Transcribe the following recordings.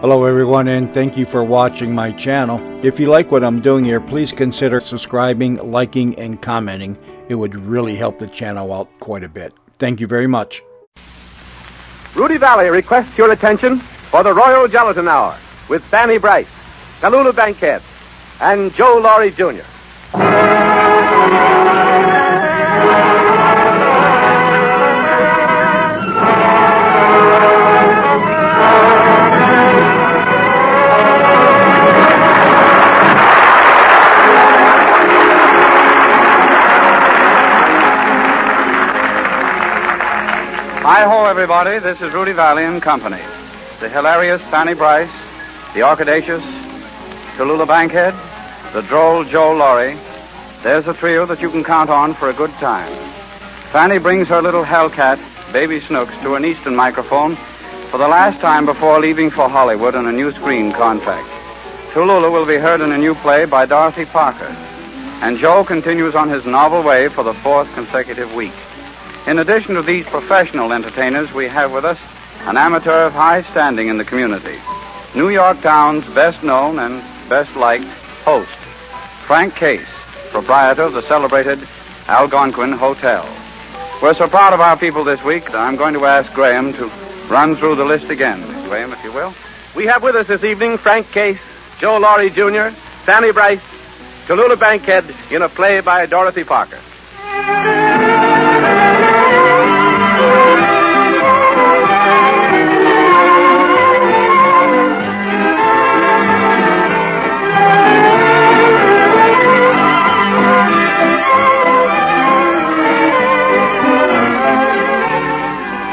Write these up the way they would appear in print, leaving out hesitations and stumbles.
Hello everyone, and thank you for watching my channel. If you like what I'm doing here, please consider subscribing, liking, and commenting. It would really help the channel out quite a bit. Thank you very much. Rudy Valley requests your attention for the Royal Gelatin Hour with Fanny Bryce, Tallulah Bankhead, and Joe Laurie Jr. Hi-ho, everybody. This is Rudy Valley and Company. The hilarious Fanny Bryce, the orchidaceous Tallulah Bankhead, the droll Joe Laurie. There's a trio that you can count on for a good time. Fanny brings her little hellcat, baby Snooks, to an Eastern microphone for the last time before leaving for Hollywood on a new screen contract. Tallulah will be heard in a new play by Dorothy Parker. And Joe continues on his novel way for the fourth consecutive week. In addition to these professional entertainers, we have with us an amateur of high standing in the community, New York town's best known and best liked host, Frank Case, proprietor of the celebrated Algonquin Hotel. We're so proud of our people this week that I'm going to ask Graham to run through the list again. Graham, if you will. We have with us this evening Frank Case, Joe Laurie Jr., Fanny Bryce, Tallulah Bankhead in a play by Dorothy Parker.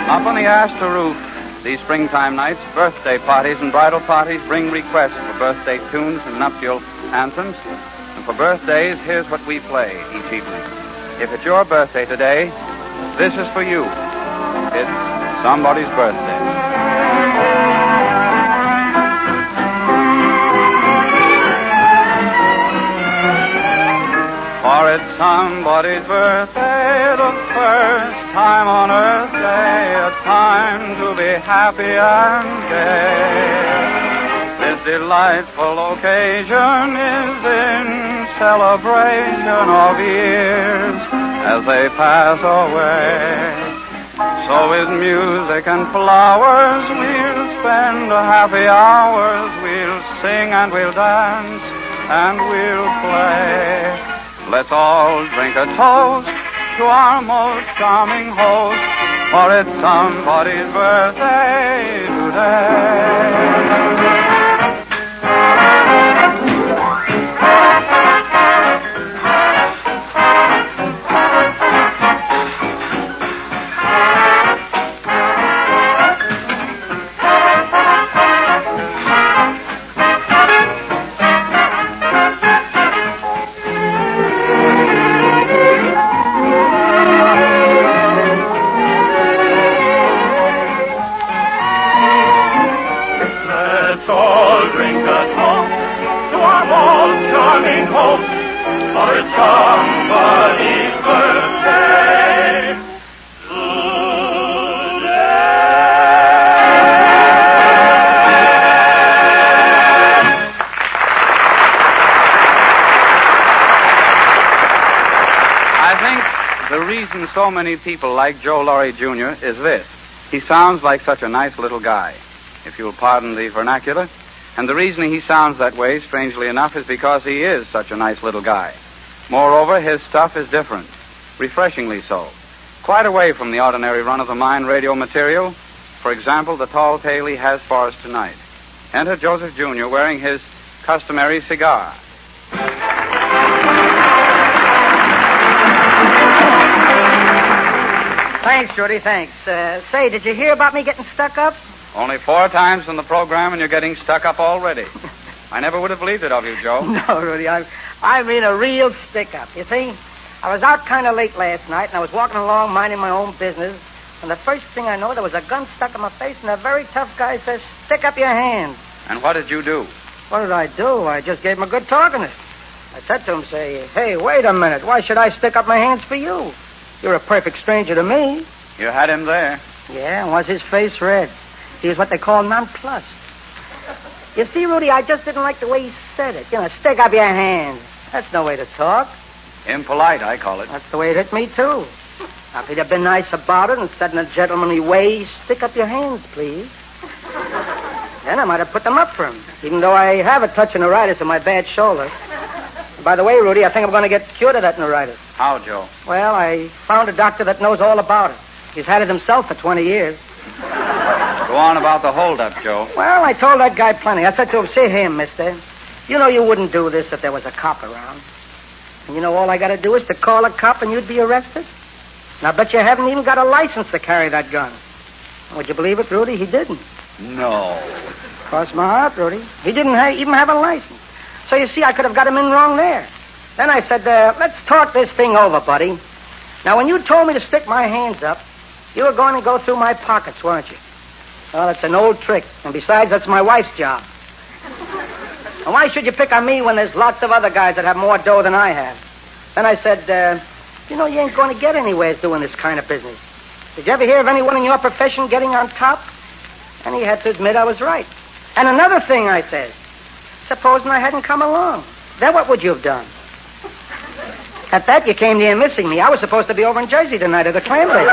Up on the Astor roof, these springtime nights, birthday parties and bridal parties bring requests for birthday tunes and nuptial anthems. And for birthdays, here's what we play each evening. If it's your birthday today, this is for you. It's somebody's birthday. For it's somebody's birthday, the first time on earth day, a time to be happy and gay. This delightful occasion is in celebration of years as they pass away. So with music and flowers we'll spend happy hours, we'll sing and we'll dance and we'll play. Let's all drink a toast to our most charming host, for it's somebody's birthday today. So many people like Joe Laurie Jr. is this. He sounds like such a nice little guy, if you'll pardon the vernacular. And the reason he sounds that way, strangely enough, is because he is such a nice little guy. Moreover, his stuff is different, refreshingly so. Quite away from the ordinary run-of-the-mine radio material. For example, the tall tale he has for us tonight. Enter Joseph Jr. wearing his customary cigar. Thanks, Rudy, thanks. Say, did you hear about me getting stuck up? Only 4 times in the program and you're getting stuck up already. I never would have believed it of you, Joe. No, Rudy, I mean a real stick-up. You see, I was out kind of late last night, and I was walking along minding my own business, and the first thing I know, there was a gun stuck in my face, and a very tough guy says, "Stick up your hand." And what did you do? What did I do? I just gave him a good talking to. I said to him, "Hey, wait a minute. Why should I stick up my hands for you? You're a perfect stranger to me." You had him there. Yeah, and was his face red? He was what they call nonplussed. You see, Rudy, I just didn't like the way he said it. Stick up your hands. That's no way to talk. Impolite, I call it. That's the way it hit me, too. Now, if he'd have been nice about it and said in a gentlemanly way, stick up your hands, please, then I might have put them up for him, even though I have a touch of neuritis in my bad shoulder. By the way, Rudy, I think I'm going to get cured of that neuritis. How, Joe? Well, I found a doctor that knows all about it. He's had it himself for 20 years. Go on about the holdup, Joe. Well, I told that guy plenty. I said to him, see here, mister, you know you wouldn't do this if there was a cop around. And you know all I got to do is to call a cop and you'd be arrested? And I bet you haven't even got a license to carry that gun. Would you believe it, Rudy? He didn't. No. Cross my heart, Rudy. He didn't even have a license. So you see, I could have got him in wrong there. Then I said, let's talk this thing over, buddy. Now, when you told me to stick my hands up, you were going to go through my pockets, weren't you? Well, that's an old trick. And besides, that's my wife's job. And why should you pick on me when there's lots of other guys that have more dough than I have? Then I said, you ain't going to get anywhere doing this kind of business. Did you ever hear of anyone in your profession getting on top? And he had to admit I was right. And another thing, I said, supposing I hadn't come along, then what would you have done? At that, you came near missing me. I was supposed to be over in Jersey tonight at the clam bake.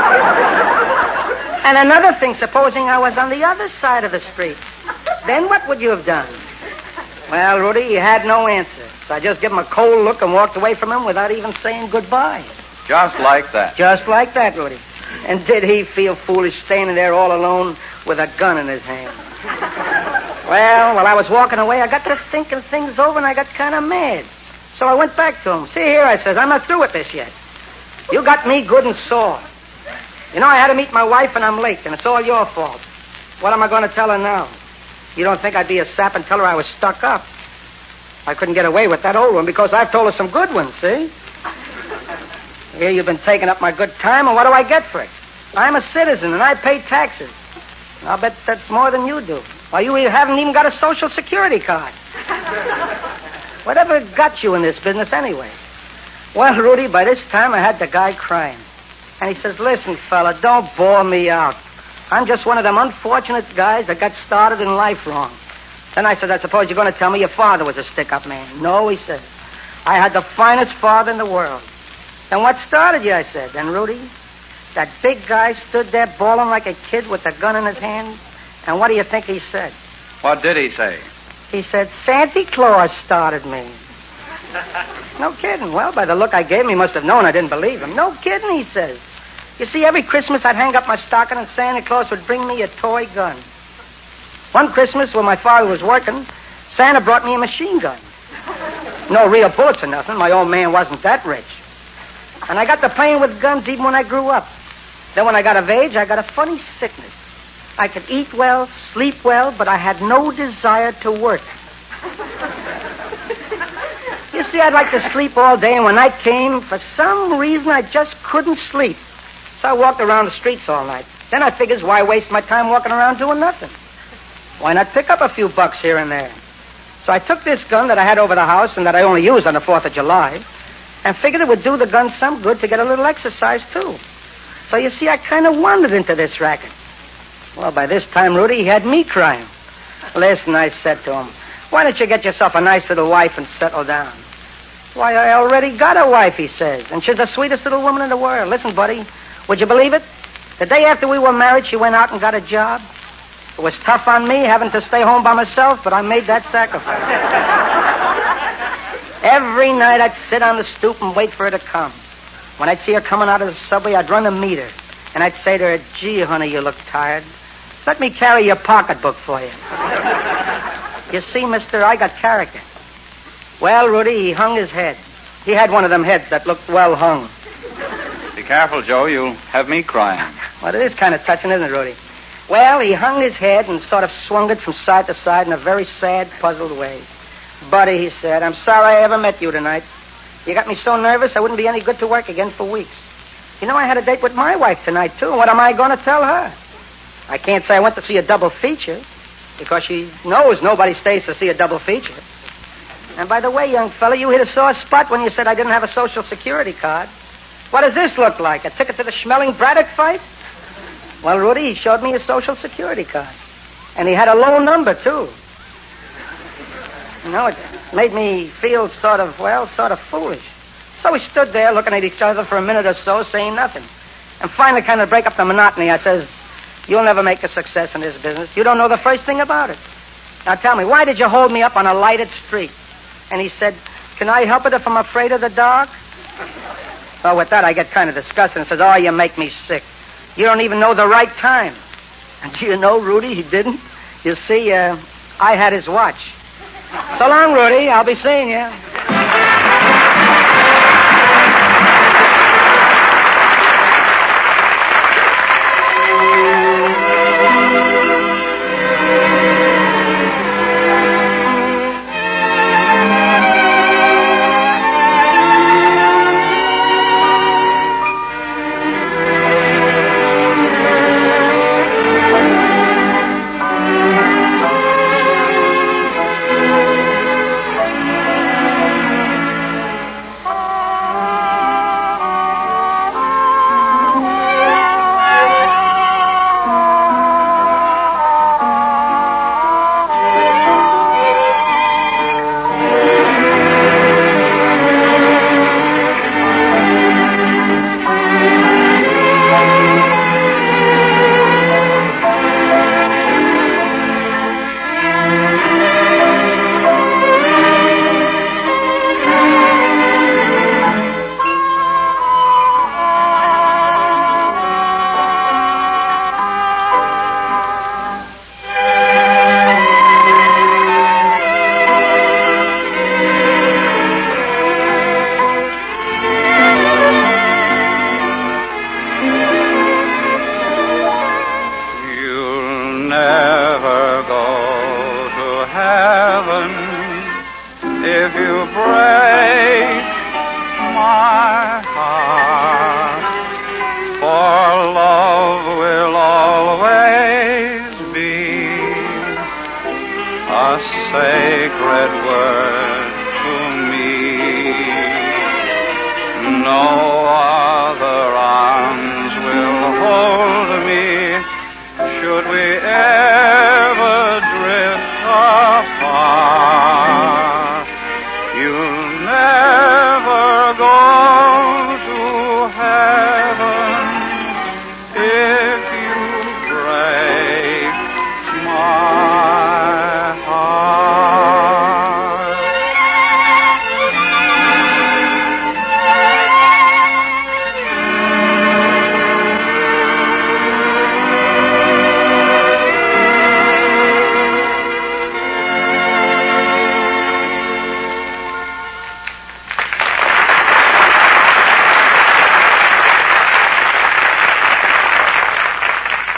And another thing, supposing I was on the other side of the street, then what would you have done? Well, Rudy, he had no answer. So I just gave him a cold look and walked away from him without even saying goodbye. Just like that. Just like that, Rudy. And did he feel foolish standing there all alone with a gun in his hand? Well, while I was walking away, I got to thinking things over and I got kind of mad. So I went back to him. See here, I says, I'm not through with this yet. You got me good and sore. I had to meet my wife and I'm late, and it's all your fault. What am I going to tell her now? You don't think I'd be a sap and tell her I was stuck up? I couldn't get away with that old one because I've told her some good ones, see? Here you've been taking up my good time, and what do I get for it? I'm a citizen, and I pay taxes. I'll bet that's more than you do. Why, you haven't even got a Social Security card. Whatever got you in this business anyway? Well, Rudy, by this time I had the guy crying. And he says, listen, fella, don't bore me out. I'm just one of them unfortunate guys that got started in life wrong. Then I said, I suppose you're going to tell me your father was a stick-up man. No, he says. I had the finest father in the world. And what started you, I said. Then, Rudy, that big guy stood there bawling like a kid with a gun in his hand. And what do you think he said? What did he say? He said, Santa Claus started me. No kidding. Well, by the look I gave him, he must have known I didn't believe him. No kidding, he says. You see, every Christmas I'd hang up my stocking and Santa Claus would bring me a toy gun. One Christmas, when my father was working, Santa brought me a machine gun. No real bullets or nothing. My old man wasn't that rich. And I got to playing with guns even when I grew up. Then when I got of age, I got a funny sickness. I could eat well, sleep well, but I had no desire to work. You see, I'd like to sleep all day, and when night came, for some reason, I just couldn't sleep. So I walked around the streets all night. Then I figures, why waste my time walking around doing nothing? Why not pick up a few bucks here and there? So I took this gun that I had over the house and that I only used on the 4th of July and figured it would do the gun some good to get a little exercise, too. So you see, I kind of wandered into this racket. Well, by this time, Rudy, he had me crying. Listen, I said to him, why don't you get yourself a nice little wife and settle down? Why, I already got a wife, he says, and she's the sweetest little woman in the world. Listen, buddy, would you believe it? The day after we were married, she went out and got a job. It was tough on me having to stay home by myself, but I made that sacrifice. Every night I'd sit on the stoop and wait for her to come. When I'd see her coming out of the subway, I'd run to meet her. And I'd say to her, gee, honey, you look tired. Let me carry your pocketbook for you. You see, mister, I got character. Well, Rudy, he hung his head. He had one of them heads that looked well hung. Be careful, Joe. You'll have me crying. Well, it is kind of touching, isn't it, Rudy? Well, he hung his head and sort of swung it from side to side in a very sad, puzzled way. Buddy, he said, I'm sorry I ever met you tonight. You got me so nervous I wouldn't be any good to work again for weeks. You know, I had a date with my wife tonight, too. What am I going to tell her? I can't say I went to see a double feature because she knows nobody stays to see a double feature. And by the way, young fella, you hit a sore spot when you said I didn't have a Social Security card. What does this look like? A ticket to the Schmeling Braddock fight? Well, Rudy, he showed me his Social Security card. And he had a low number, too. You know, it made me feel sort of foolish. So we stood there looking at each other for a minute or so, saying nothing. And finally, kind of break up the monotony, I says, you'll never make a success in this business. You don't know the first thing about it. Now tell me, why did you hold me up on a lighted street? And he said, can I help it if I'm afraid of the dark? Well, with that, I get kind of disgusted and says, oh, you make me sick. You don't even know the right time. And do you know, Rudy, he didn't. You see, I had his watch. So long, Rudy. I'll be seeing you.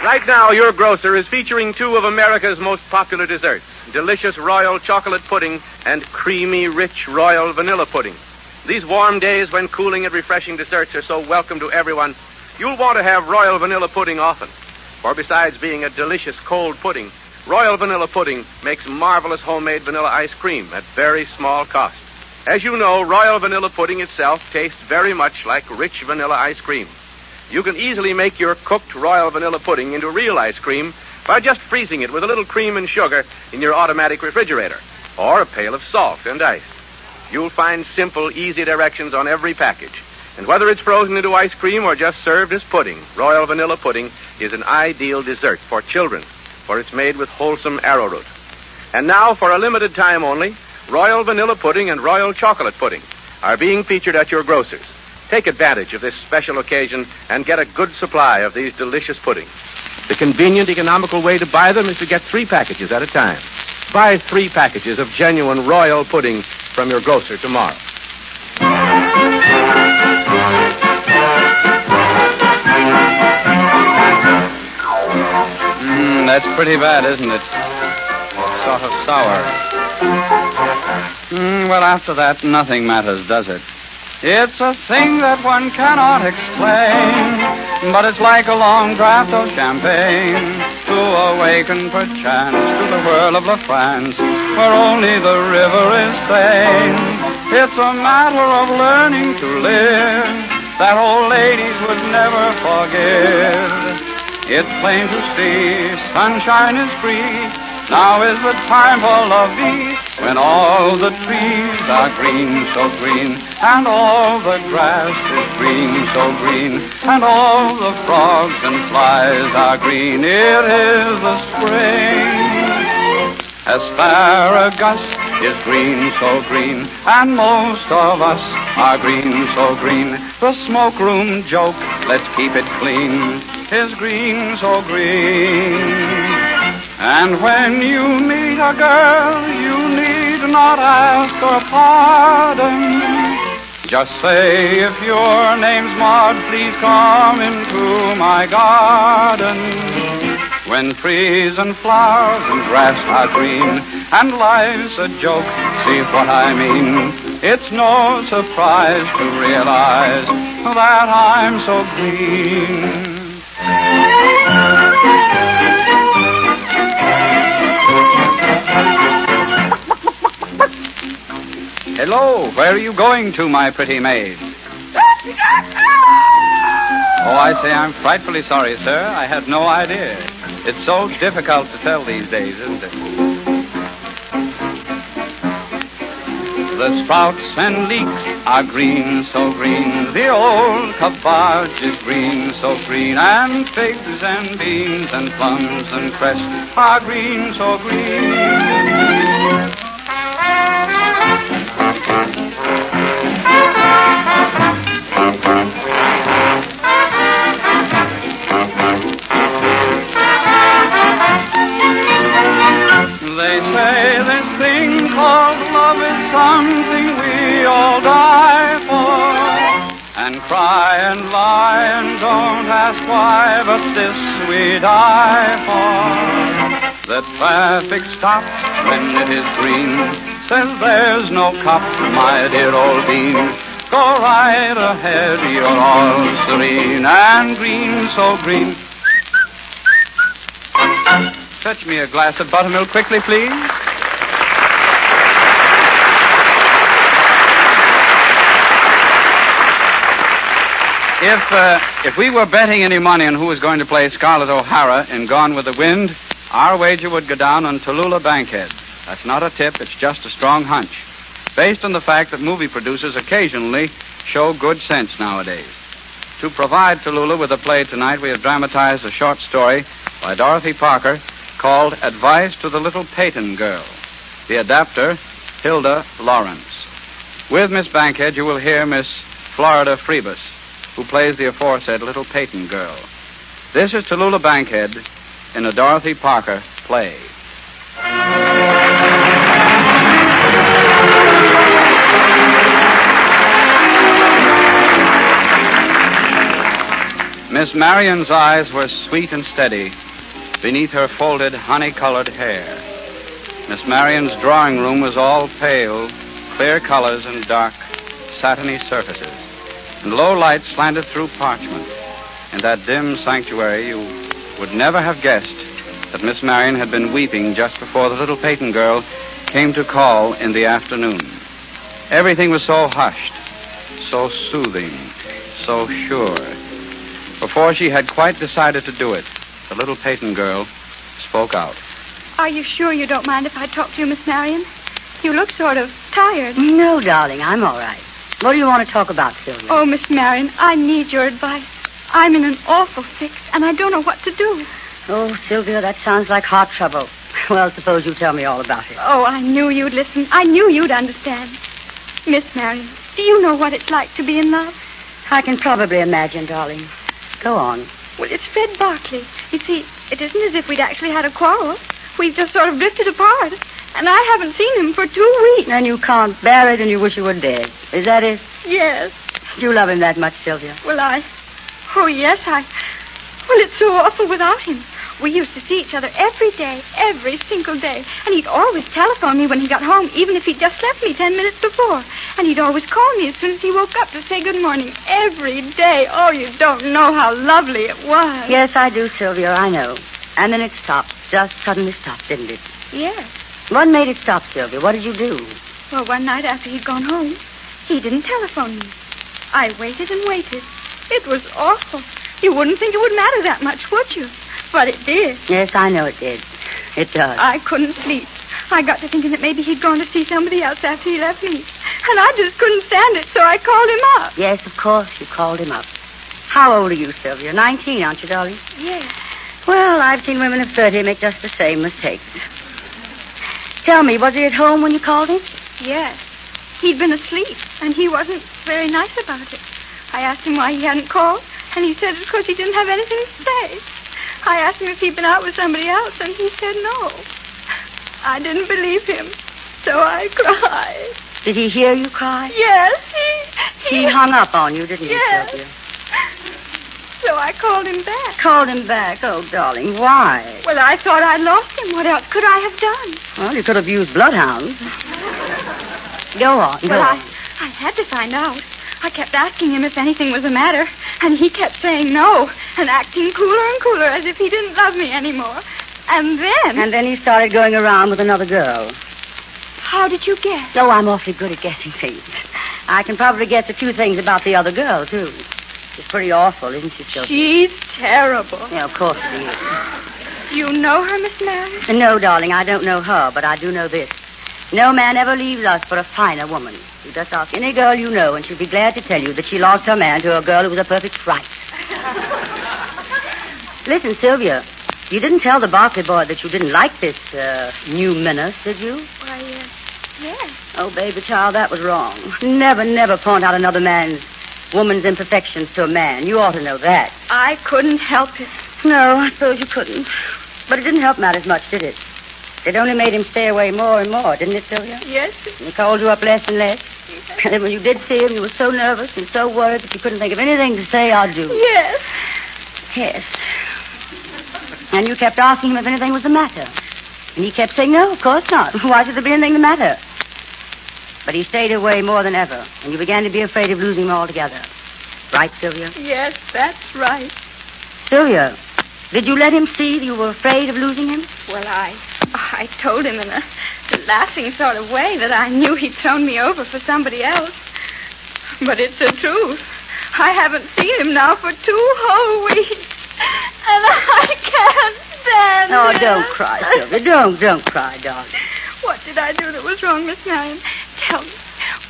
Right now, your grocer is featuring two of America's most popular desserts, delicious royal chocolate pudding and creamy, rich royal vanilla pudding. These warm days when cooling and refreshing desserts are so welcome to everyone, you'll want to have royal vanilla pudding often. For besides being a delicious cold pudding, royal vanilla pudding makes marvelous homemade vanilla ice cream at very small cost. As you know, royal vanilla pudding itself tastes very much like rich vanilla ice cream. You can easily make your cooked royal vanilla pudding into real ice cream by just freezing it with a little cream and sugar in your automatic refrigerator, or a pail of salt and ice. You'll find simple, easy directions on every package. And whether it's frozen into ice cream or just served as pudding, royal vanilla pudding is an ideal dessert for children, for it's made with wholesome arrowroot. And now, for a limited time only, royal vanilla pudding and royal chocolate pudding are being featured at your grocer's. Take advantage of this special occasion and get a good supply of these delicious puddings. The convenient, economical way to buy them is to get 3 packages at a time. Buy 3 packages of genuine royal pudding from your grocer tomorrow. That's pretty bad, isn't it? Sort of sour. Well, after that, nothing matters, does it? It's a thing that one cannot explain, but it's like a long draught of champagne to awaken perchance to the whirl of La France, where only the river is sane. It's a matter of learning to live that old ladies would never forgive. It's plain to see sunshine is free Now is the time for lovey, when all the trees are green, so green, and all the grass is green, so green, and all the frogs and flies are green. It is the spring. Asparagus is green, so green, and most of us are green, so green. The smoke-room joke, let's keep it clean, is green, so green. And when you meet a girl, you need not ask her pardon. Just say, if your name's Maud, please come into my garden. When trees and flowers and grass are green, and life's a joke, see what I mean. It's no surprise to realize that I'm so green. Hello, where are you going to, my pretty maid? Oh, I say, I'm frightfully sorry, sir. I had no idea. It's so difficult to tell these days, isn't it? The sprouts and leeks are green, so green. The old cabbage is green, so green. And figs and beans and plums and cress are green, so green. They say this thing called love is something we all die for, and cry and lie and don't ask why, but this we die for. The traffic stops when it is green, says there's no cop, my dear old bean. Go right ahead, you're all serene, and green, so green. Fetch me a glass of buttermilk quickly, please. If we were betting any money on who was going to play Scarlett O'Hara in Gone with the Wind, our wager would go down on Tallulah Bankhead. That's not a tip, it's just a strong hunch, based on the fact that movie producers occasionally show good sense nowadays. To provide Tallulah with a play tonight, we have dramatized a short story by Dorothy Parker called Advice to the Little Peyton Girl. The adapter, Hilda Lawrence. With Miss Bankhead, you will hear Miss Florida Freebus, who plays the aforesaid Little Peyton Girl. This is Tallulah Bankhead in a Dorothy Parker play. Miss Marion's eyes were sweet and steady beneath her folded, honey-colored hair. Miss Marion's drawing room was all pale, clear colors and dark, satiny surfaces, and low light slanted through parchment. In that dim sanctuary, you would never have guessed that Miss Marion had been weeping just before the Little Peyton Girl came to call in the afternoon. Everything was so hushed, so soothing, so sure. Before she had quite decided to do it, the Little Peyton Girl spoke out. Are you sure you don't mind if I talk to you, Miss Marion? You look sort of tired. No, darling, I'm all right. What do you want to talk about, Sylvia? Oh, Miss Marion, I need your advice. I'm in an awful fix, and I don't know what to do. Oh, Sylvia, that sounds like heart trouble. Well, suppose you tell me all about it. Oh, I knew you'd listen. I knew you'd understand. Miss Marion, do you know what it's like to be in love? I can probably imagine, darling. Go on. Well, it's Fred Barkley. You see, it isn't as if we'd actually had a quarrel. We've just sort of drifted apart. And I haven't seen him for 2 weeks. And you can't bear it and you wish you were dead. Is that it? Yes. Do you love him that much, Sylvia? Well, Oh, yes, Well, it's so awful without him. We used to see each other every day, every single day. And he'd always telephone me when he got home, even if he'd just left me 10 minutes before. And he'd always call me as soon as he woke up to say good morning every day. Oh, you don't know how lovely it was. Yes, I do, Sylvia, I know. And then it stopped. Just suddenly stopped, didn't it? Yes. What made it stop, Sylvia? What did you do? Well, one night after he'd gone home, he didn't telephone me. I waited and waited. It was awful. You wouldn't think it would matter that much, would you? But it did. Yes, I know it did. It does. I couldn't sleep. I got to thinking that maybe he'd gone to see somebody else after he left me. And I just couldn't stand it, so I called him up. Yes, of course, you called him up. How old are you, Sylvia? 19, aren't you, darling? Yes. Well, I've seen women of 30 make just the same mistakes. Tell me, was he at home when you called him? Yes. He'd been asleep, and he wasn't very nice about it. I asked him why he hadn't called, and he said it's because he didn't have anything to say. I asked him if he'd been out with somebody else, and he said no. I didn't believe him, so I cried. Did he hear you cry? Yes, He hung up on you, didn't he, Yes. Sylvia? So I called him back. Called him back? Oh, darling, why? Well, I thought I'd lost him. What else could I have done? Well, you could have used bloodhounds. Go on, go Well, on. I had to find out. I kept asking him if anything was the matter, and he kept saying no, and acting cooler and cooler as if he didn't love me anymore. And then he started going around with another girl. How did you guess? Oh, I'm awfully good at guessing things. I can probably guess a few things about the other girl, too. She's pretty awful, isn't she, Sylvia? She's terrible. Yeah, of course she is. You know her, Miss Marion? No, darling, I don't know her, but I do know this. No man ever leaves us for a finer woman. You just ask any girl you know, and she'll be glad to tell you that she lost her man to a girl who was a perfect fright. Listen, Sylvia, you didn't tell the Barkley boy that you didn't like this new menace, did you? Why, yes. Oh, baby child, that was wrong. Never point out another woman's imperfections to a man. You ought to know that. I couldn't help it. No, I suppose you couldn't. But it didn't help matters much, did it? It only made him stay away more and more, didn't it, Sylvia? Yes. He called you up less and less. And then when you did see him, you were so nervous and so worried that you couldn't think of anything to say or do. Yes. Yes. And you kept asking him if anything was the matter. And he kept saying, no, of course not. Why should there be anything the matter? But he stayed away more than ever, and you began to be afraid of losing him altogether. Right, Sylvia? Yes, that's right. Sylvia, did you let him see that you were afraid of losing him? Well, I told him in a laughing sort of way that I knew he'd thrown me over for somebody else. But it's the truth. I haven't seen him now for 2 whole weeks. And I can't stand Oh, it. don't cry, Sylvia. Don't cry, darling. What did I do that was wrong, Miss Marion? Tell me,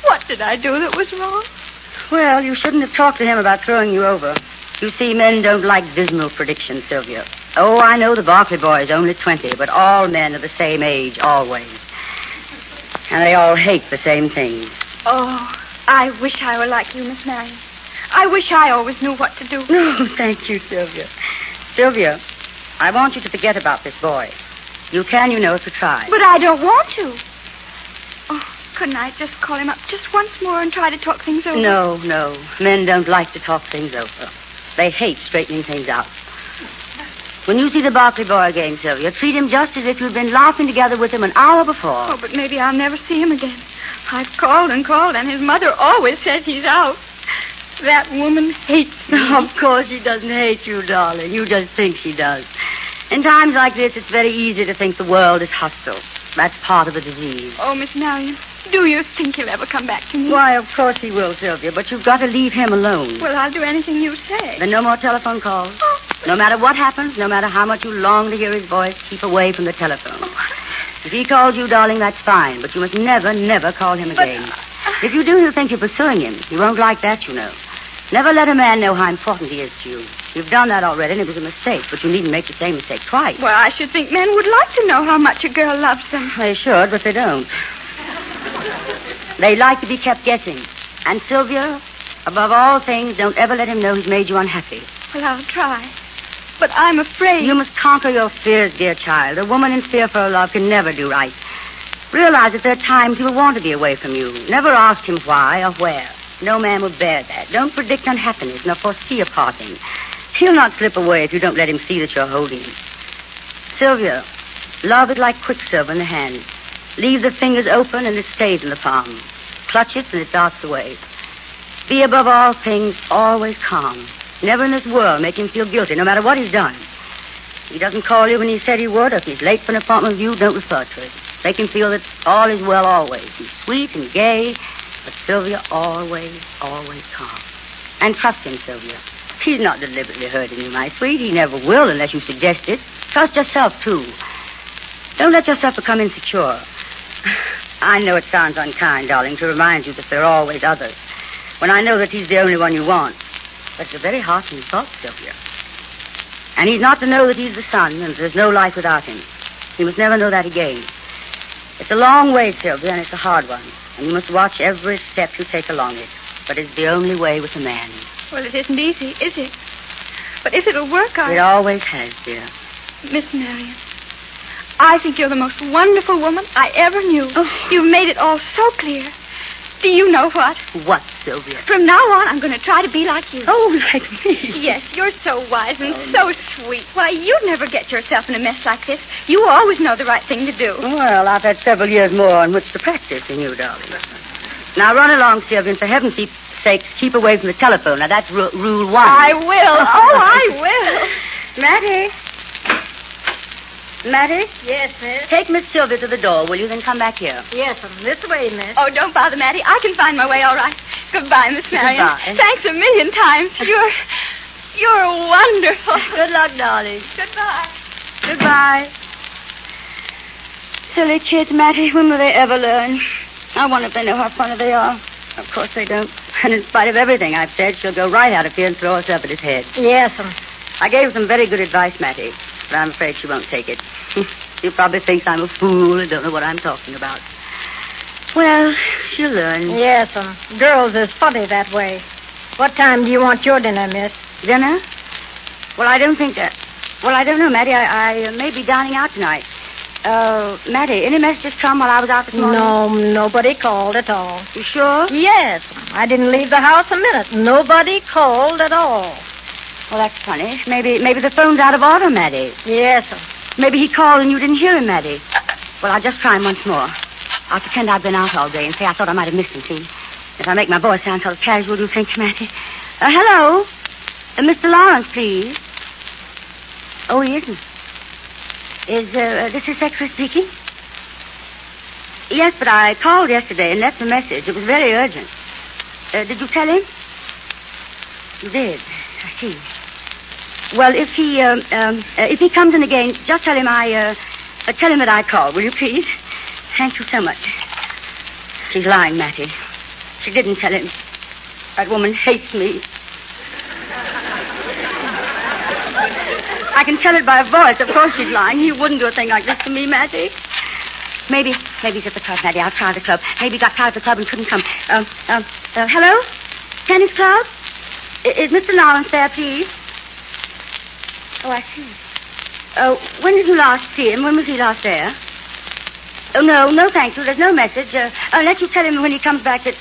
what did I do that was wrong? Well, you shouldn't have talked to him about throwing you over. You see, men don't like dismal predictions, Sylvia. Oh, I know the Barkley boy is only 20, but all men are the same age, always. And they all hate the same things. Oh, I wish I were like you, Miss Marion. I wish I always knew what to do. No, thank you, Sylvia. Sylvia, I want you to forget about this boy. You can, you know, if you try. But I don't want to. Oh, couldn't I just call him up just once more and try to talk things over? No. Men don't like to talk things over. They hate straightening things out. When you see the Barkley boy again, Sylvia, treat him just as if you'd been laughing together with him an hour before. Oh, but maybe I'll never see him again. I've called, and his mother always says he's out. That woman hates me. Of course she doesn't hate you, darling. You just think she does. In times like this, it's very easy to think the world is hostile. That's part of the disease. Oh, Miss Marion, do you think he'll ever come back to me? Why, of course he will, Sylvia, but you've got to leave him alone. Well, I'll do anything you say. Then no more telephone calls. Oh, No matter what happens, no matter how much you long to hear his voice, keep away from the telephone. If he calls you, darling, that's fine, but you must never call him again. If you do, he'll think you're pursuing him. He won't like that, you know. Never let a man know how important he is to you. You've done that already, and it was a mistake, but you needn't make the same mistake twice. Well, I should think men would like to know how much a girl loves them. They should, but they don't. They like to be kept guessing. And, Sylvia, above all things, don't ever let him know he's made you unhappy. Well, I'll try. But I'm afraid. You must conquer your fears, dear child. A woman in fear for her love can never do right. Realize that there are times he will want to be away from you. Never ask him why or where. No man will bear that. Don't predict unhappiness nor foresee a parting. He'll not slip away if you don't let him see that you're holding him. Sylvia, love is like quicksilver in the hand. Leave the fingers open and it stays in the palm. Clutch it and it darts away. Be above all things always calm. Never in this world make him feel guilty, no matter what he's done. If he doesn't call you when he said he would, or if he's late for an appointment with you, don't refer to it. Make him feel that all is well always. He's sweet and gay, but Sylvia, always calm. And trust him, Sylvia. He's not deliberately hurting you, my sweet. He never will unless you suggest it. Trust yourself, too. Don't let yourself become insecure. I know it sounds unkind, darling, to remind you that there are always others, when I know that he's the only one you want. But it's a very heartening thought, Sylvia. And he's not to know that he's the sun, and there's no life without him. He must never know that again. It's a long way, Sylvia, and it's a hard one. And you must watch every step you take along it. But it's the only way with a man. Well, it isn't easy, is it? But if it'll work, It always has, dear. Miss Marion, I think you're the most wonderful woman I ever knew. Oh. You've made it all so clear. Do you know what? What, Sylvia? From now on, I'm going to try to be like you. Oh, like me. Yes, you're so wise and so sweet. Why, you'd never get yourself in a mess like this. You always know the right thing to do. Well, I've had several years more on which to practice than you, darling. Now, run along, Sylvia, and for heaven's sakes, keep away from the telephone. Now, that's rule one. I will. Oh, I will. Mattie? Mattie? Yes, miss. Take Miss Sylvia to the door, will you? Then come back here. Yes, this way, miss. Oh, don't bother, Maddie. I can find my way all right. Goodbye, Miss Marion. Goodbye. Thanks a million times. You're wonderful. Good luck, darling. Goodbye. Goodbye. Silly kids, Mattie. When will they ever learn? I wonder if they know how funny they are. Of course they don't. And in spite of everything I've said, she'll go right out of here and throw herself at his head. Yes, I gave her some very good advice, Mattie, but I'm afraid she won't take it. She probably thinks I'm a fool and don't know what I'm talking about. Well, she'll learn. Yes, girls is funny that way. What time do you want your dinner, miss? Dinner? Well, I don't think that... Well, I don't know, Mattie. I may be dining out tonight. Mattie, any messages come while I was out this morning? No, nobody called at all. You sure? Yes, I didn't leave the house a minute. Nobody called at all. Well, that's funny. Maybe the phone's out of order, Mattie. Yes, Maybe he called and you didn't hear him, Mattie. Well, I'll just try him once more. I'll pretend I've been out all day and say I thought I might have missed him, see? If I make my voice sound so casual, you think, Mattie? Hello? Mr. Lawrence, please. Oh, he isn't. Is this his secretary speaking? Yes, but I called yesterday and left a message. It was very urgent. Did you tell him? You did. I see. Well, if he comes in again, just tell him tell him that I called, will you please? Thank you so much. She's lying, Mattie. She didn't tell him. That woman hates me. I can tell it by her voice. Of course she's lying. He wouldn't do a thing like this to me, Mattie. Maybe he's at the club, Mattie. I'll try the club. Maybe he got tired of the club and couldn't come. Hello? Tennis club? Is Mr. Lawrence there, please? Oh, I see. When did you last see him? When was he last there? Oh, no, thank you. There's no message. Unless you tell him when he comes back that...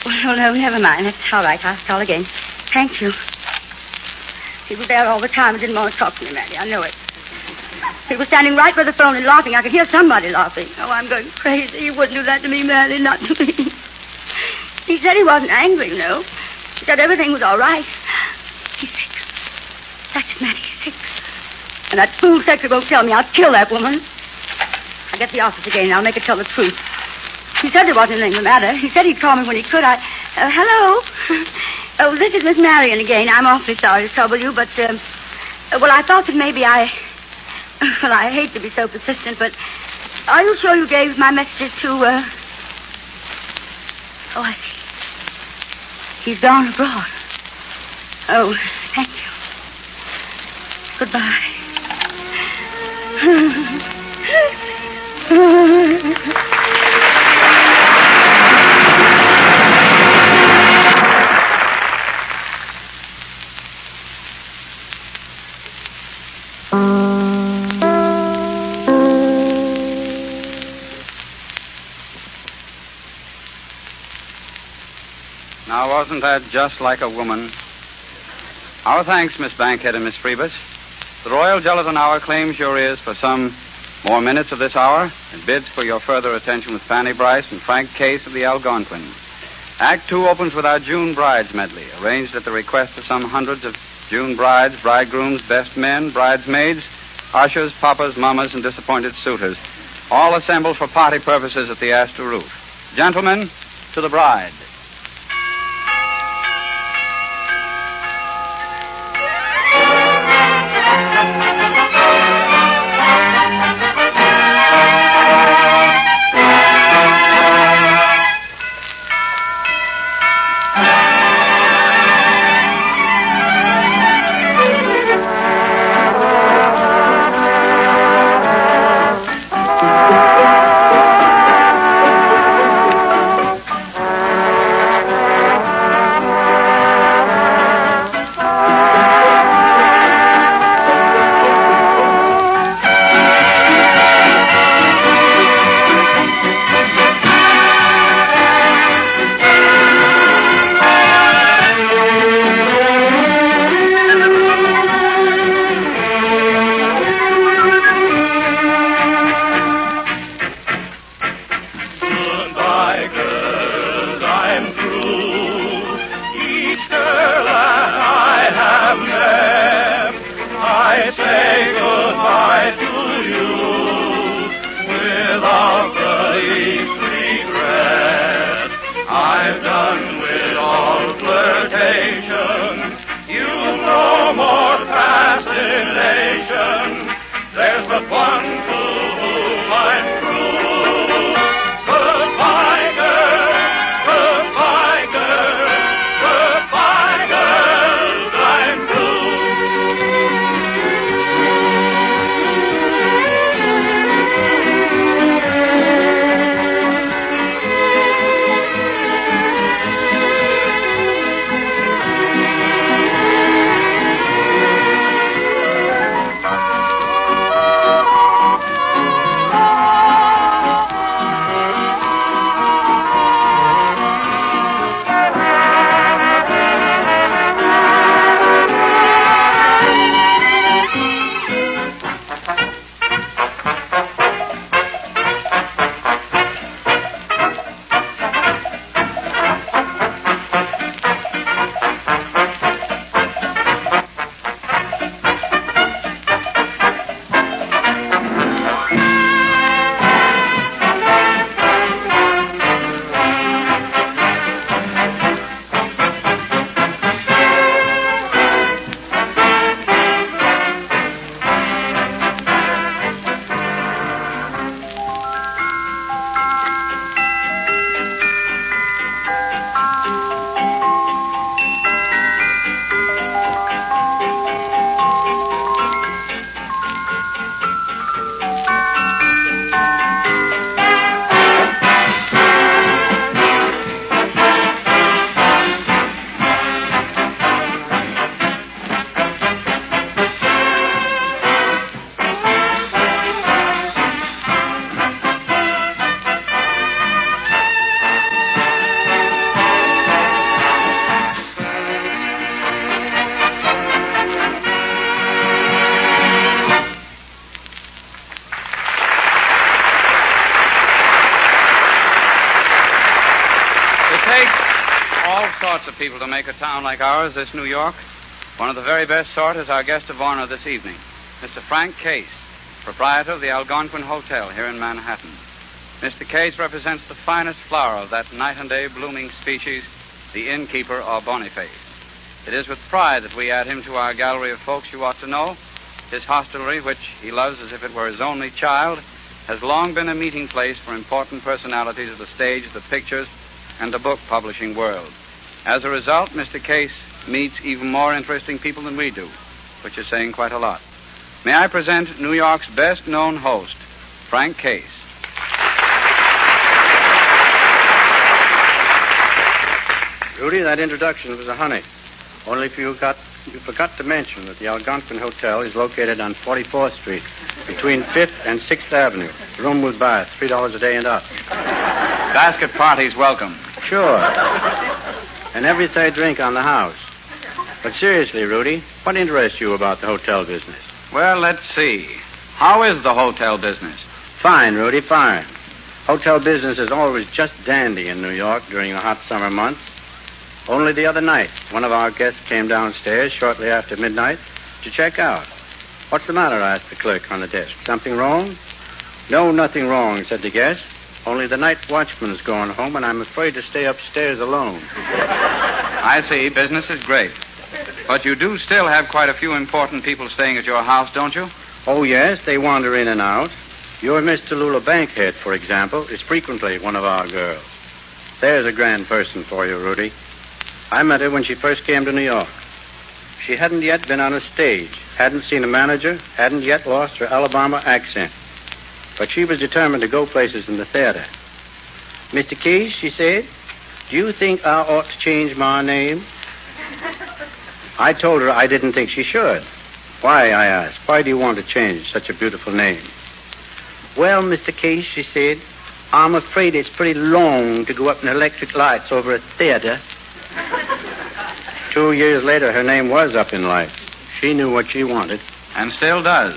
Well, no, never mind. That's all right. I'll call again. Thank you. He was there all the time and didn't want to talk to me, Mattie. I know it. He was standing right by the phone and laughing. I could hear somebody laughing. Oh, I'm going crazy. He wouldn't do that to me, Mattie, not to me. He said he wasn't angry, you know. He said everything was all right. He's sick. That's it, Mattie, he's sick. And that fool secretary won't tell me. I'll kill that woman. I'll get the office again and I'll make her tell the truth. He said there wasn't anything the matter. He said he'd call me when he could. Hello? Oh, this is Miss Marion again. I'm awfully sorry to trouble you, but, well, I thought that maybe well, I hate to be so persistent, but are you sure you gave my messages to, Oh, I see. He's gone abroad. Oh, thank you. Goodbye. Now, wasn't that just like a woman? Our thanks, Miss Bankhead and Miss Freebus. The Royal Gelatin Hour claims your ears for some more minutes of this hour and bids for your further attention with Fanny Bryce and Frank Case of the Algonquin. Act 2 opens with our June Brides medley, arranged at the request of some hundreds of June brides, bridegrooms, best men, bridesmaids, ushers, papas, mamas, and disappointed suitors, all assembled for party purposes at the Astor Roof. Gentlemen, to the bride. all sorts of people to make a town like ours, this New York. One of the very best sort is our guest of honor this evening, Mr. Frank Case, proprietor of the Algonquin Hotel here in Manhattan. Mr. Case represents the finest flower of that night and day blooming species, the innkeeper or boniface. It is with pride that we add him to our gallery of folks you ought to know. His hostelry, which he loves as if it were his only child, has long been a meeting place for important personalities of the stage, the pictures, and the book publishing world. As a result, Mr. Case meets even more interesting people than we do, which is saying quite a lot. May I present New York's best-known host, Frank Case. Rudy, that introduction was a honey. Only if you forgot to mention that the Algonquin Hotel is located on 44th Street, between 5th and 6th Avenue. Room with bath, $3 a day and up. Basket parties welcome. Sure. And every third drink on the house. But seriously, Rudy, what interests you about the hotel business? Well, let's see. How is the hotel business? Fine, Rudy, fine. Hotel business is always just dandy in New York during the hot summer months. Only the other night, one of our guests came downstairs shortly after midnight to check out. What's the matter? Asked the clerk on the desk. Something wrong? No, nothing wrong, said the guest. Only the night watchman's gone home, and I'm afraid to stay upstairs alone. I see. Business is great. But you do still have quite a few important people staying at your house, don't you? Oh, yes, they wander in and out. Your Miss Tallulah Bankhead, for example, is frequently one of our girls. There's a grand person for you, Rudy. I met her when she first came to New York. She hadn't yet been on a stage, hadn't seen a manager, hadn't yet lost her Alabama accent. But she was determined to go places in the theater. Mr. Case, she said, do you think I ought to change my name? I told her I didn't think she should. Why, I asked, why do you want to change such a beautiful name? Well, Mr. Case, she said, I'm afraid it's pretty long to go up in electric lights over a theater. 2 years later, her name was up in lights. She knew what she wanted. And still does.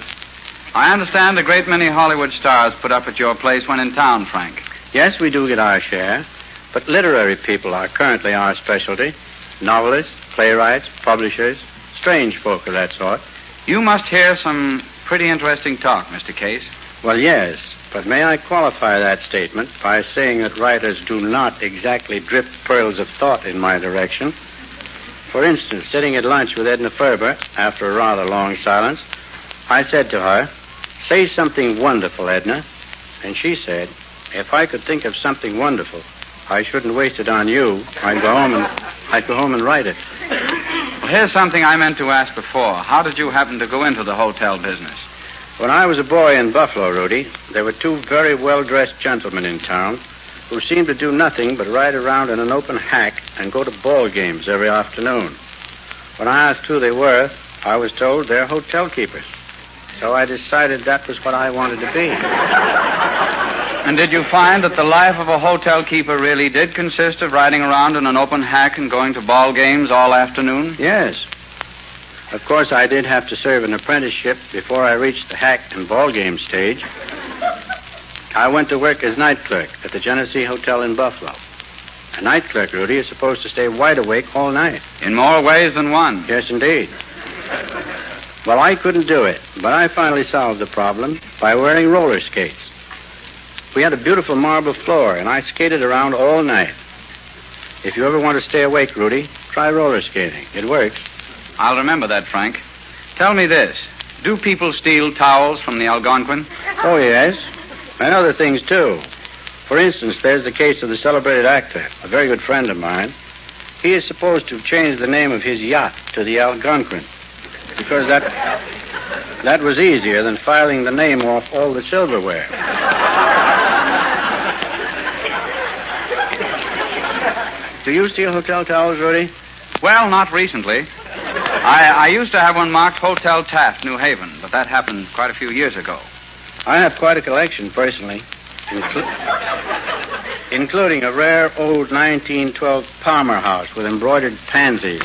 I understand a great many Hollywood stars put up at your place when in town, Frank. Yes, we do get our share. But literary people are currently our specialty. Novelists, playwrights, publishers, strange folk of that sort. You must hear some pretty interesting talk, Mr. Case. Well, yes, but may I qualify that statement by saying that writers do not exactly drip pearls of thought in my direction. For instance, sitting at lunch with Edna Ferber, after a rather long silence, I said to her, say something wonderful, Edna. And she said, if I could think of something wonderful, I shouldn't waste it on you. I'd go home and write it. Well, here's something I meant to ask before. How did you happen to go into the hotel business? When I was a boy in Buffalo, Rudy, there were two very well-dressed gentlemen in town who seemed to do nothing but ride around in an open hack and go to ball games every afternoon. When I asked who they were, I was told they're hotel keepers. So I decided that was what I wanted to be. And did you find that the life of a hotel keeper really did consist of riding around in an open hack and going to ball games all afternoon? Yes. Of course, I did have to serve an apprenticeship before I reached the hack and ball game stage. I went to work as night clerk at the Genesee Hotel in Buffalo. A night clerk, Rudy, is supposed to stay wide awake all night. In more ways than one. Yes, indeed. Well, I couldn't do it, but I finally solved the problem by wearing roller skates. We had a beautiful marble floor, and I skated around all night. If you ever want to stay awake, Rudy, try roller skating. It works. I'll remember that, Frank. Tell me this. Do people steal towels from the Algonquin? Oh, yes. And other things, too. For instance, there's the case of the celebrated actor, a very good friend of mine. He is supposed to have changed the name of his yacht to the Algonquin because that was easier than filing the name off all the silverware. Do you steal hotel towels, Rudy? Well, not recently. I used to have one marked Hotel Taft, New Haven, but that happened quite a few years ago. I have quite a collection, personally, including a rare old 1912 Palmer house with embroidered pansies.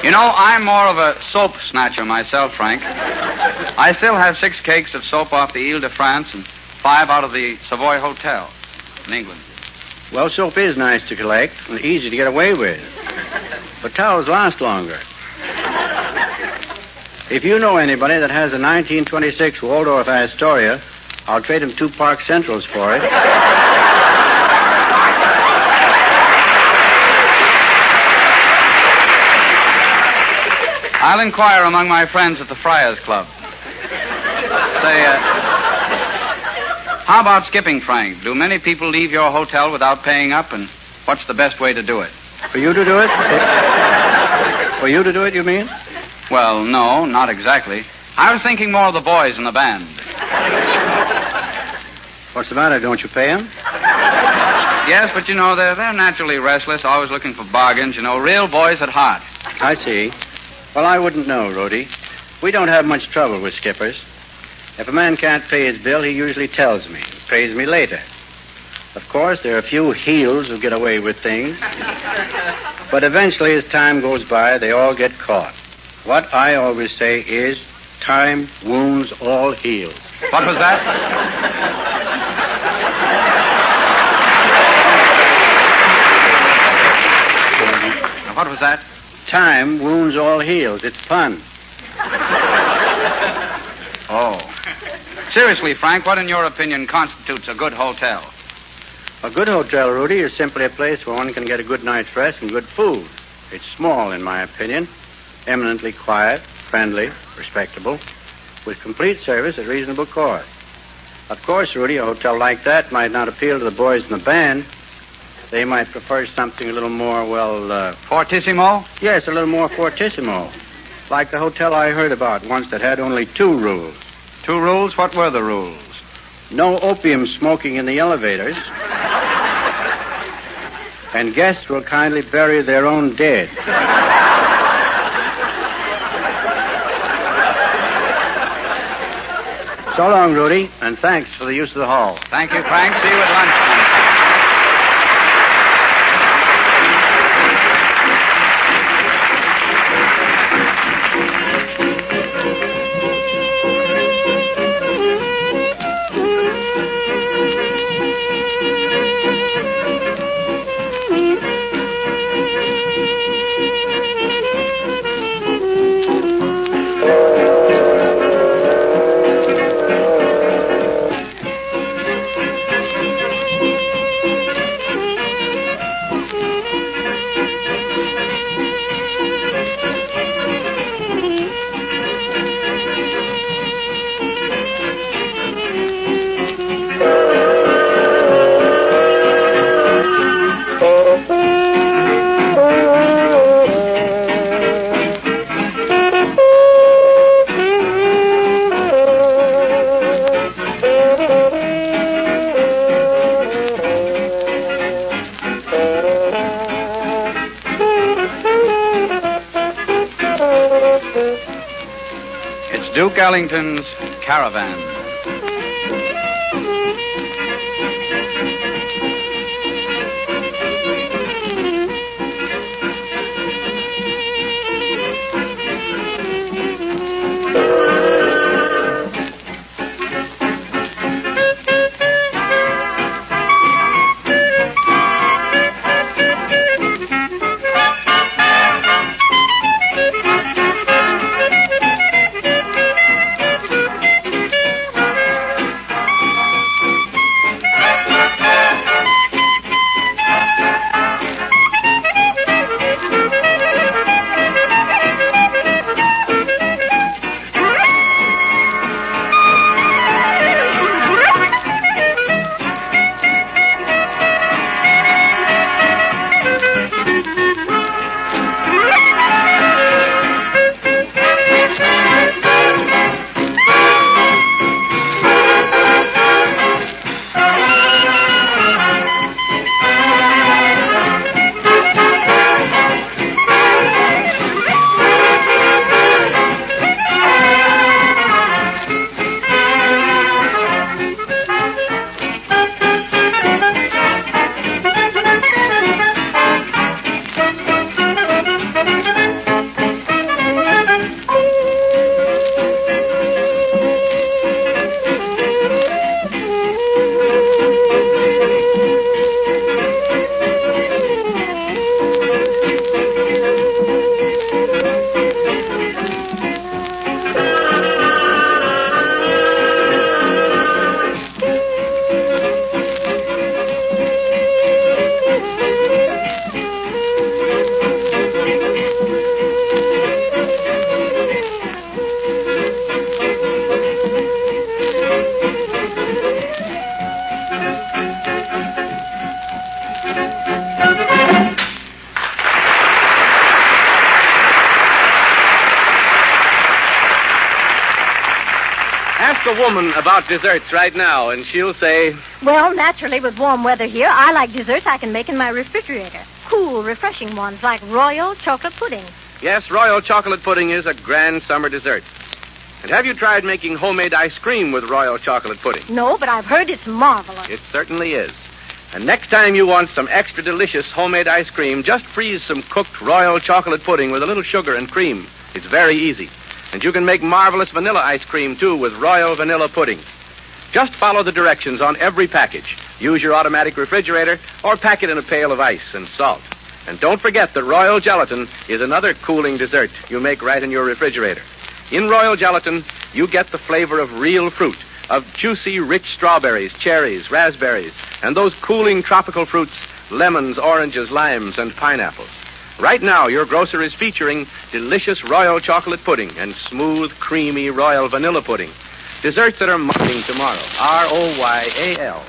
You know, I'm more of a soap snatcher myself, Frank. I still have 6 cakes of soap off the Ile de France and 5 out of the Savoy Hotel in England. Well, soap is nice to collect and easy to get away with. But towels last longer. If you know anybody that has a 1926 Waldorf Astoria, I'll trade him 2 Park Centrals for it. I'll inquire among my friends at the Friars Club. Say, how about skipping, Frank? Do many people leave your hotel without paying up, and what's the best way to do it? For you to do it? For you to do it, you mean? Well, no, not exactly. I was thinking more of the boys in the band. What's the matter? Don't you pay them? Yes, but they're naturally restless, always looking for bargains, real boys at heart. I see. Well, I wouldn't know, Rudy. We don't have much trouble with skippers. If a man can't pay his bill, he usually tells me. He pays me later. Of course, there are a few heels who get away with things. But eventually, as time goes by, they all get caught. What I always say is, time wounds all heels. What was that? What was that? Time wounds all heels. It's fun. Oh. Seriously, Frank, what in your opinion constitutes a good hotel? A good hotel, Rudy, is simply a place where one can get a good night's rest and good food. It's small, in my opinion, eminently quiet, friendly, respectable, with complete service at reasonable cost. Of course, Rudy, a hotel like that might not appeal to the boys in the band. They might prefer something a little more, Fortissimo? Yes, a little more fortissimo. Like the hotel I heard about once that had only 2 rules. 2 rules? What were the rules? No opium smoking in the elevators. And guests will kindly bury their own dead. So long, Rudy, and thanks for the use of the hall. Thank you, Frank. See you at lunchtime. Duke Ellington's Caravan. a woman about desserts right now, and she'll say, Well, naturally, with warm weather here, I like desserts I can make in my refrigerator. Cool, refreshing ones like royal chocolate pudding. yes, royal chocolate pudding is a grand summer dessert. And have you tried making homemade ice cream with royal chocolate pudding? No, but I've heard it's marvelous. It certainly is. And next time you want some extra delicious homemade ice cream, just freeze some cooked royal chocolate pudding with a little sugar and cream. It's very easy. And you can make marvelous vanilla ice cream, too, with royal vanilla pudding. Just follow the directions on every package. Use your automatic refrigerator or pack it in a pail of ice and salt. And don't forget that royal gelatin is another cooling dessert you make right in your refrigerator. In royal gelatin, you get the flavor of real fruit, of juicy, rich strawberries, cherries, raspberries, and those cooling tropical fruits, lemons, oranges, limes, and pineapples. Right now, your grocer is featuring delicious royal chocolate pudding and smooth, creamy royal vanilla pudding. Desserts that are marketing tomorrow. Royal.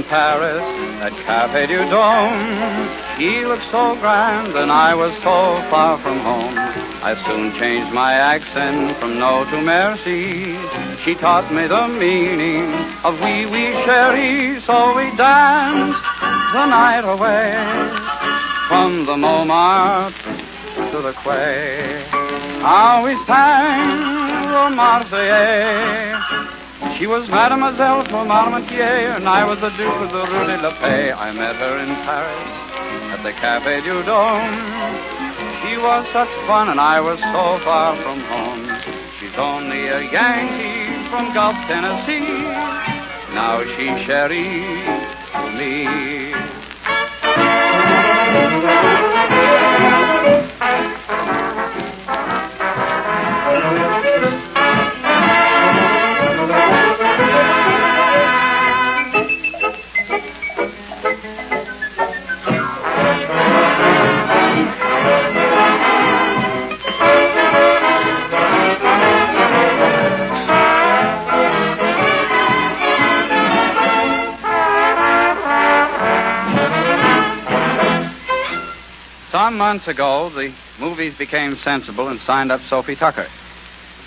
Paris at Café du Dôme. He looked so grand and I was so far from home. I soon changed my accent from no to merci. She taught me the meaning of oui, oui, chérie. So we danced the night away from the Montmartre to the quay. How we sang the Marseillaise. She was Mademoiselle from Armentier, and I was the Duke of the Rue de la Paix. I met her in Paris at the Café du Dôme. She was such fun, and I was so far from home. She's only a Yankee from Gulf, Tennessee. Now she's chérie to me. Some months ago, the movies became sensible and signed up Sophie Tucker.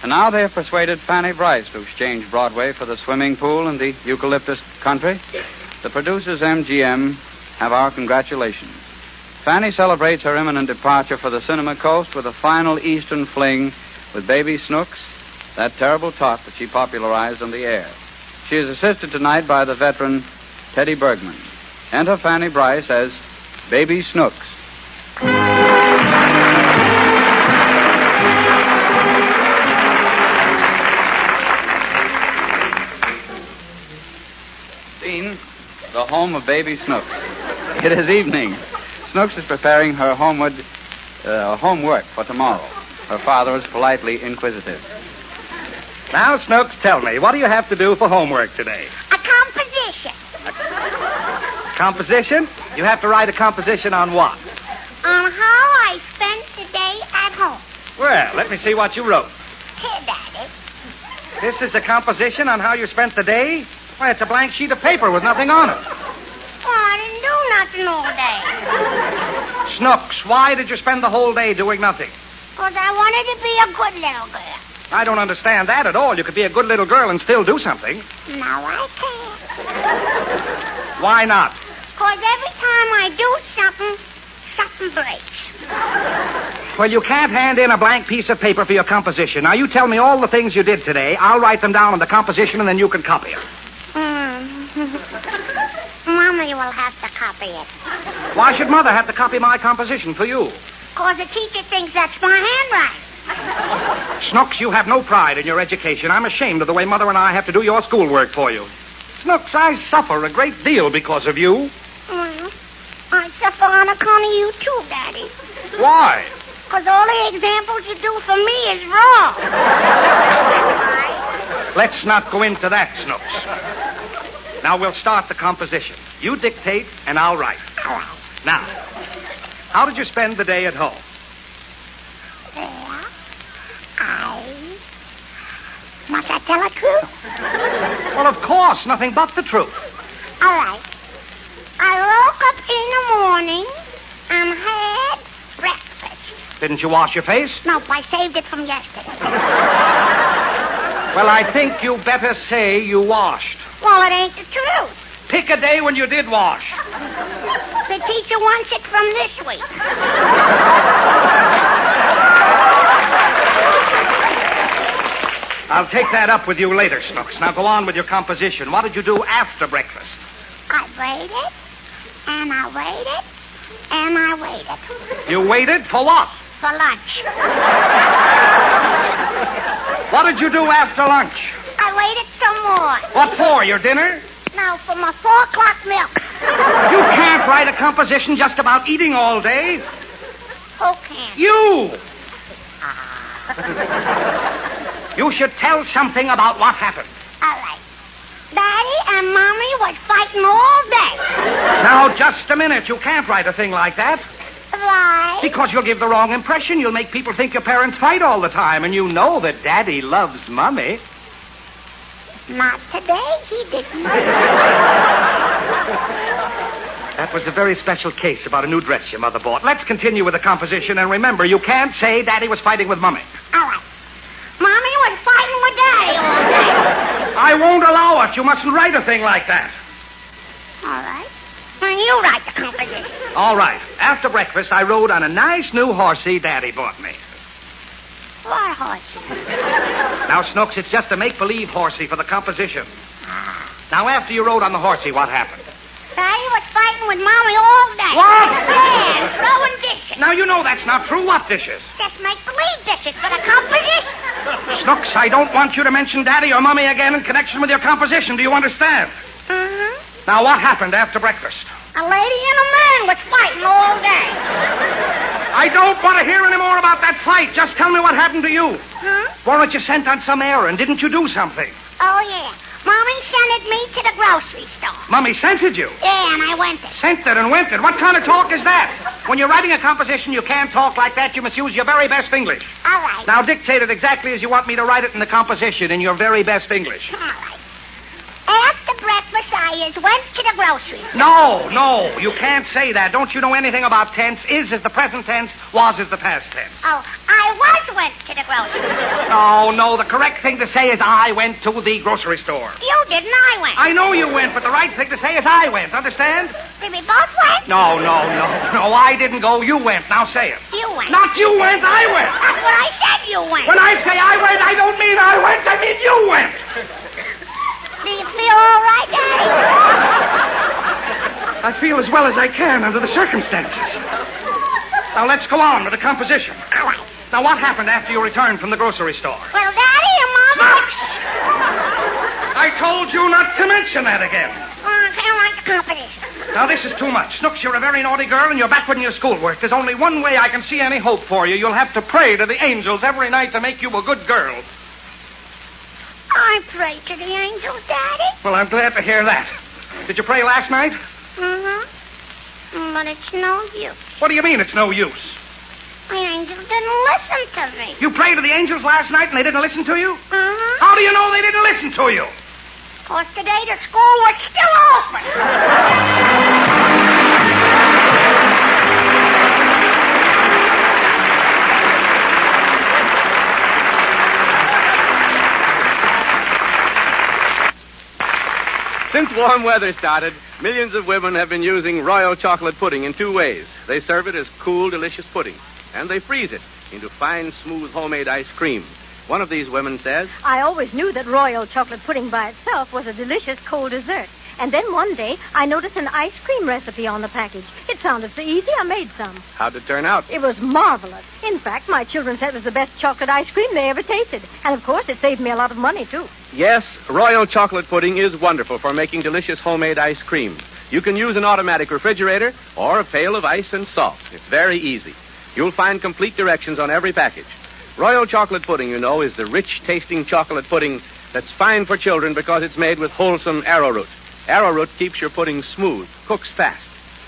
And now they've persuaded Fanny Brice to exchange Broadway for the swimming pool and the eucalyptus country. The producers, MGM, have our congratulations. Fanny celebrates her imminent departure for the cinema coast with a final eastern fling with baby Snooks, that terrible tot that she popularized on the air. She is assisted tonight by the veteran Teddy Bergman. Enter Fanny Brice as Baby Snooks. Scene, the home of baby Snooks. It is evening. Snooks is preparing her homework for tomorrow. Her father is politely inquisitive. Now, Snooks, tell me, what do you have to do for homework today? A composition. Composition? You have to write a composition on what? On how I spent the day at home. Well, let me see what you wrote. Here, Daddy. This is a composition on how you spent the day? Why, it's a blank sheet of paper with nothing on it. Oh, I didn't do nothing all day. Snooks, why did you spend the whole day doing nothing? Because I wanted to be a good little girl. I don't understand that at all. You could be a good little girl and still do something. No, I can't. Why not? Because every time I do something breaks. Well, you can't hand in a blank piece of paper for your composition. Now, you tell me all the things you did today. I'll write them down on the composition, and then you can copy it. Mommy will have to copy it. Why should Mother have to copy my composition for you? Because the teacher thinks that's my handwriting. Snooks, you have no pride in your education. I'm ashamed of the way Mother and I have to do your schoolwork for you. Snooks, I suffer a great deal because of you. Well, I suffer on account of you, too, Daddy. Why? Because all the examples you do for me is wrong. Let's not go into that, Snooks. Now, we'll start the composition. You dictate, and I'll write. All right. Now, how did you spend the day at home? Must I tell the truth? Well, of course, nothing but the truth. All right. I woke up in the morning and had breakfast. Didn't you wash your face? Nope, I saved it from yesterday. Well, I think you better say you washed. Well, it ain't the truth. Pick a day when you did wash. The teacher wants it from this week. I'll take that up with you later, Snooks. Now go on with your composition. What did you do after breakfast? I waited, and I waited, and I waited. You waited for what? For lunch. What did you do after lunch? I waited some more. What for, your dinner? No, for my 4 o'clock milk. You can't write a composition just about eating all day. Who can? You! You should tell something about what happened. All right. Daddy and Mommy was fighting all day. Now, just a minute. You can't write a thing like that. Why? Because you'll give the wrong impression. You'll make people think your parents fight all the time, and you know that Daddy loves Mommy. Not today, he didn't. That was a very special case about a new dress your mother bought. Let's continue with the composition, and remember, you can't say Daddy was fighting with Mommy. All right. Mommy was fighting with Daddy all day. I won't allow it. You mustn't write a thing like that. All right. Then you write the composition. All right. After breakfast, I rode on a nice new horsey Daddy bought me. What horsey? Now, Snooks, it's just a make-believe horsey for the composition. Now, after you rode on the horsey, what happened? Daddy was fighting with Mommy all day. What? Yeah, throwing dishes. Now, you know that's not true. What dishes? Just make-believe dishes for the composition. Snooks, I don't want you to mention Daddy or Mommy again in connection with your composition. Do you understand? Mm-hmm. Now, what happened after breakfast? A lady and a man was fighting all day. I don't want to hear any more about that fight. Just tell me what happened to you. Huh? Weren't you sent on some errand? Didn't you do something? Oh, yeah. Mommy sent me to the grocery store. Mommy sent you? Yeah, and I went it. Sent it and went it. What kind of talk is that? When you're writing a composition, you can't talk like that. You must use your very best English. All right. Now, dictate it exactly as you want me to write it in the composition in your very best English. All right. After breakfast, I went to the grocery store. No, you can't say that. Don't you know anything about tense? Is the present tense, was is the past tense. Oh, I went to the grocery store. No, the correct thing to say is I went to the grocery store. You didn't, I went. I know you went, but the right thing to say is I went, understand? Did we both went? No, I didn't go, you went. Now say it. You went. Not you went, I went. That's what I said, you went. When I say I went, I don't mean I went, I mean you went. Do you feel all right, Daddy? I feel as well as I can under the circumstances. Now, let's go on with the composition. All right. Now, what happened after you returned from the grocery store? Well, Daddy and Mama... Snooks! I told you not to mention that again. I can't write the composition. Now, this is too much. Snooks, you're a very naughty girl, and you're backward in your schoolwork. There's only one way I can see any hope for you. You'll have to pray to the angels every night to make you a good girl. I pray to the angels, Daddy. Well, I'm glad to hear that. Did you pray last night? Mm-hmm. But it's no use. What do you mean it's no use? The angels didn't listen to me. You prayed to the angels last night and they didn't listen to you? Mm-hmm. How do you know they didn't listen to you? Because today the school was still open. Since warm weather started, millions of women have been using royal chocolate pudding in 2 ways. They serve it as cool, delicious pudding, and they freeze it into fine, smooth, homemade ice cream. One of these women says, I always knew that royal chocolate pudding by itself was a delicious cold dessert. And then one day, I noticed an ice cream recipe on the package. It sounded so easy, I made some. How'd it turn out? It was marvelous. In fact, my children said it was the best chocolate ice cream they ever tasted. And, of course, it saved me a lot of money, too. Yes, Royal Chocolate Pudding is wonderful for making delicious homemade ice cream. You can use an automatic refrigerator or a pail of ice and salt. It's very easy. You'll find complete directions on every package. Royal Chocolate Pudding, you know, is the rich-tasting chocolate pudding that's fine for children because it's made with wholesome arrowroot. Arrowroot keeps your pudding smooth, cooks fast.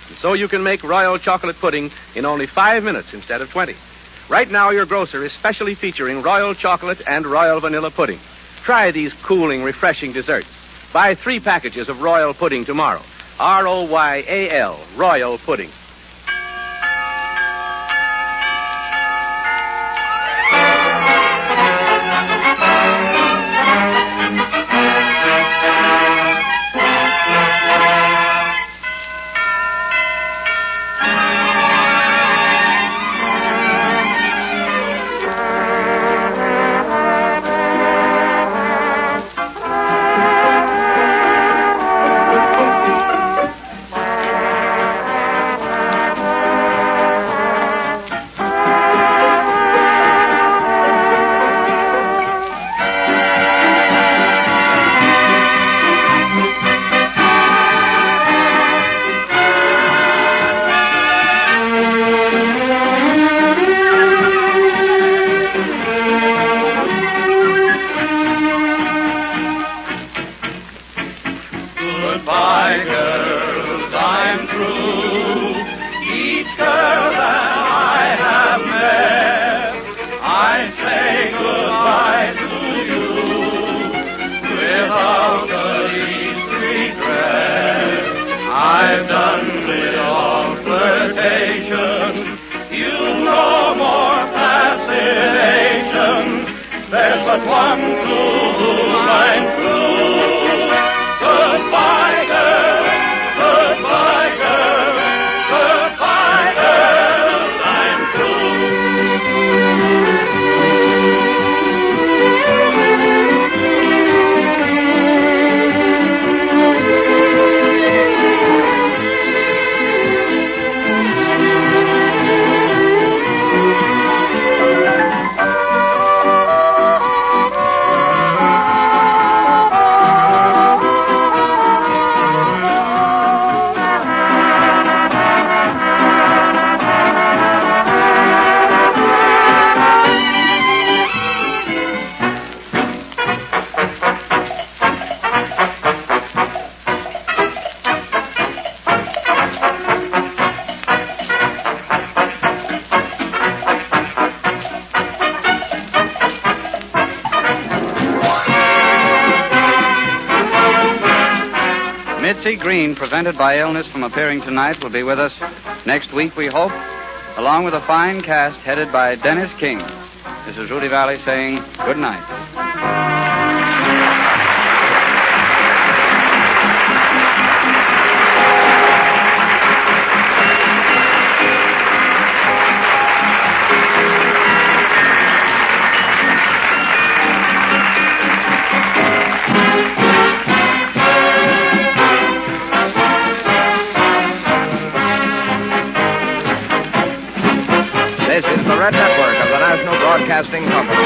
And so you can make Royal Chocolate Pudding in only 5 minutes instead of 20. Right now, your grocer is specially featuring Royal Chocolate and Royal Vanilla Pudding. Try these cooling, refreshing desserts. Buy 3 packages of Royal Pudding tomorrow. R-O-Y-A-L, Royal Pudding. Goodbye, girls, I'm through. Each girl that I have met, I say goodbye to you without the least regret. I've done with all flirtation. You no more fascination. There's but one to whom I'm true. Goodbye, girl. Goodbye, girl. Goodbye, girl. I'm through. Mitzi Green, prevented by illness from appearing tonight, will be with us next week, we hope, along with a fine cast headed by Dennis King. This is Rudy Valley saying good night. This is the Red Network of the National Broadcasting Company.